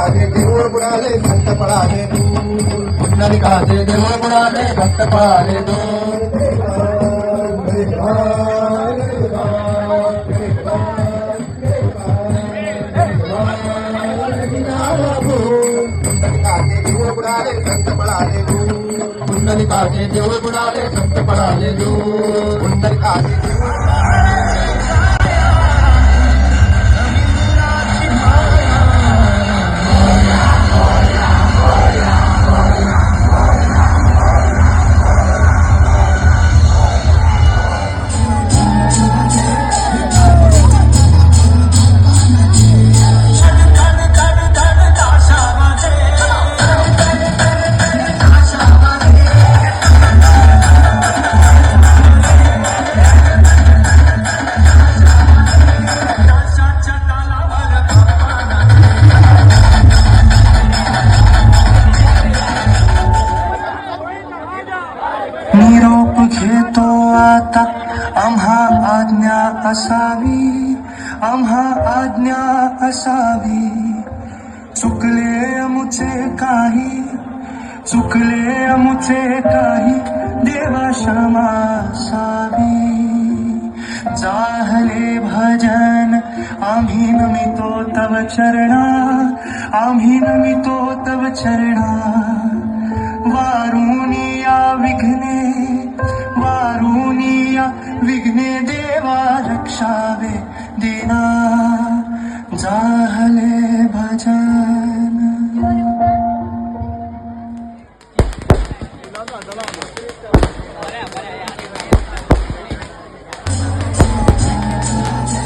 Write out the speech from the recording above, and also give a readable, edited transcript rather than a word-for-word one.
पुंडलिकाचे देऊळ बुडाले संत पळाले दूर पुंडलिकाचे देऊळ बुडाले भक्त पळाले दूर पुंडलिकाचे देऊळ बुडाले संत पळाले दूर पुंडलिकाचे देऊळ बुडाले भक्त पळाले दूर पुंडलिकाचे निरोप घेतो आता आम्हा आज्ञा असावी आम्हा आज्ञा असावी चुकले अमुचे काही चुकले अमुचे काही देवा क्षमा असावी जाहले भजन आम्ही नमितो तव चरणा आम्ही नमितो तव चरणा वारुनिया विघ्ने देवा रक्षावे देना जाहले भजन